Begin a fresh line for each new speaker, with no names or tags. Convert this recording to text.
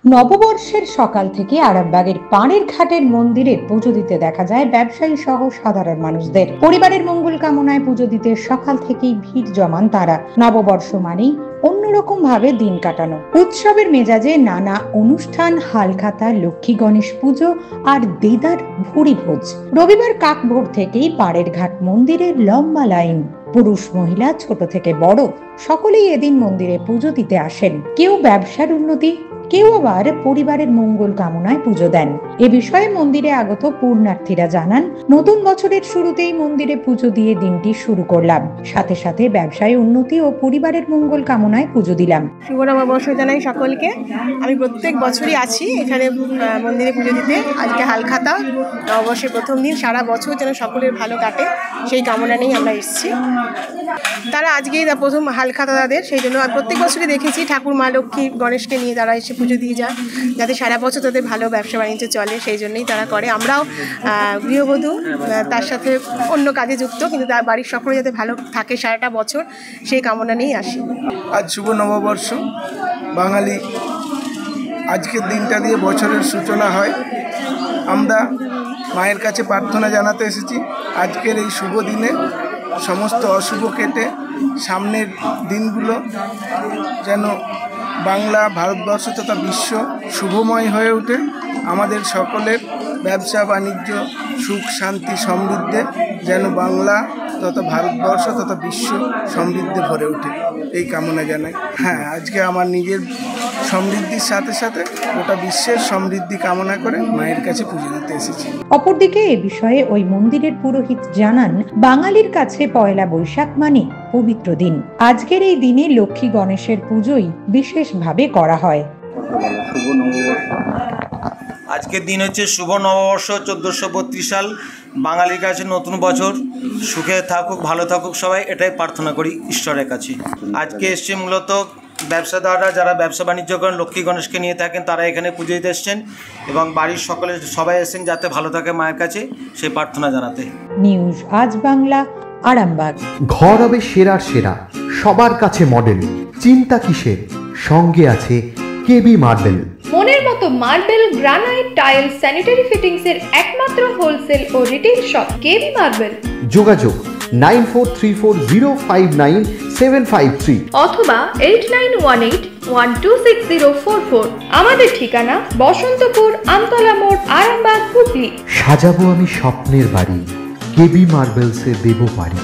নববর্ষের সকাল থেকে আরামবাগের পাড়ের ঘাটের মন্দিরে পুজো দিতে দেখা যায় ব্যবসায়ী সহ সাধারণ মানুষদের। পরিবারের মঙ্গল কামনায় পুজো দিতে সকাল থেকেই ভিড় জমান তারা। নববর্ষ মানেই অন্যরকম ভাবে দিন কাটানো, উৎসবের মেজাজে নানা অনুষ্ঠান, হালখাতা, লক্ষ্মী গণেশ পুজো আর দেদার ভুরি ভোজ। রবিবার কাক ভোর থেকেই পাড়ের ঘাট মন্দিরের লম্বা লাইন। পুরুষ মহিলা ছোট থেকে বড় সকলেই এদিন মন্দিরে পুজো দিতে আসেন। কেউ ব্যবসার উন্নতি, কেউ আবার পরিবারের মঙ্গল কামনায় পুজো দেন। এ বিষয়ে মন্দিরে আগত পূর্ণার্থীরা জানান, নতুন বছরের শুরুতেই মন্দিরে পুজো দিয়ে দিনটি শুরু করলাম, সাথে সাথে ব্যবসায় উন্নতি ও পরিবারের মঙ্গল কামনায় পুজো দিলাম।
শুভ নববর্ষ জানাই সকলকে। আমি প্রত্যেক বছরই আছি এখানে মন্দিরে পুজো দিতে। আজকে হালখাতা, নববর্ষের প্রথম দিন, সারা বছর যেন সকলের ভালো কাটে সেই কামনা নিয়েই আমরা এসেছি। তারা আজকেই প্রথম হালখাতা তাদের, সেই জন্য প্রত্যেক বছরই দেখেছি ঠাকুর মা লক্ষ্মী গণেশকে নিয়ে তারা এসে পুজো দিয়ে যায়, যাতে সারা বছর তাদের ভালো ব্যবসা বাণিজ্য চলে, সেই জন্যই তারা করে। আমরাও গৃহবধূ, তার সাথে অন্য কাজে যুক্ত, কিন্তু তার বাড়ির সকলে যাতে ভালো থাকে সারাটা বছর সেই কামনা নিয়েই আসি।
আজ শুভ নববর্ষ, বাঙালি আজকের দিনটা দিয়ে বছরের সূচনা হয়। আমরা মায়ের কাছে প্রার্থনা জানাতে এসেছি আজকের এই শুভ দিনে সমস্ত অশুভ কেটে সামনের দিনগুলো যেন বাংলা, ভারতবর্ষ তথা বিশ্ব শুভময় হয়ে ওঠে। আমাদের সকলের ব্যবসা বাণিজ্য সুখ শান্তি সমৃদ্ধে যেন বাংলা তথা ভারতবর্ষ তথা বিশ্ব সমৃদ্ধে ভরে ওঠে, এই কামনা জানাই। হ্যাঁ, আজকে আমার নিজের সমৃদ্ধির সাথে সাথে গোটা বিশ্বের সমৃদ্ধি কামনা করে মায়ের কাছে পুজো দিতে এসেছি।
অপরদিকে এ বিষয়ে ওই মন্দিরের পুরোহিত জানান, বাঙালির কাছে পয়লা বৈশাখ মানে পবিত্র দিন। আজকের এই দিনে লক্ষ্মী গণেশের পুজোই বিশেষভাবে করা হয়।
আজকের দিন হচ্ছে শুভ নববর্ষ 1432 সাল। বাঙালির কাছে নতুন বছর, সুখে থাকুক, ভালো থাকুক সবাই, এটাই প্রার্থনা করি ঈশ্বরের কাছে। আজকে এসছে মূলত ব্যবসাদাররা যারা ব্যবসা বাণিজ্য করেন, লক্ষ্মী গণেশকে নিয়ে থাকেন, তারা এখানে পুজো দিতে এসছেন এবং বাড়ির সবাই এসেছেন যাতে ভালো থাকে মায়ের কাছে, সেই প্রার্থনা জানাতে।
নিউজ আজ বাংলা, আরামবাগ।
ঘর হবে সেরার সেরা, সবার কাছে মডেল, চিন্তা কিসের, সঙ্গে আছে কেবি মার্বেল।
মনের মতো marble, granite, tile, sanitary fittings এর একমাত্র হোলসেল ও রিটেল শপ কেবি মার্বেল।
যোগাযোগ 9434059753
অথবা 8918126044। আমাদের ঠিকানা বসন্তপুর, আমতলা মোড়, আরামবাগ, হুগলি।
সাজাবো আমি স্বপ্নের বাড়ি, কেবি মার্বেলসে দেবো বাড়ি।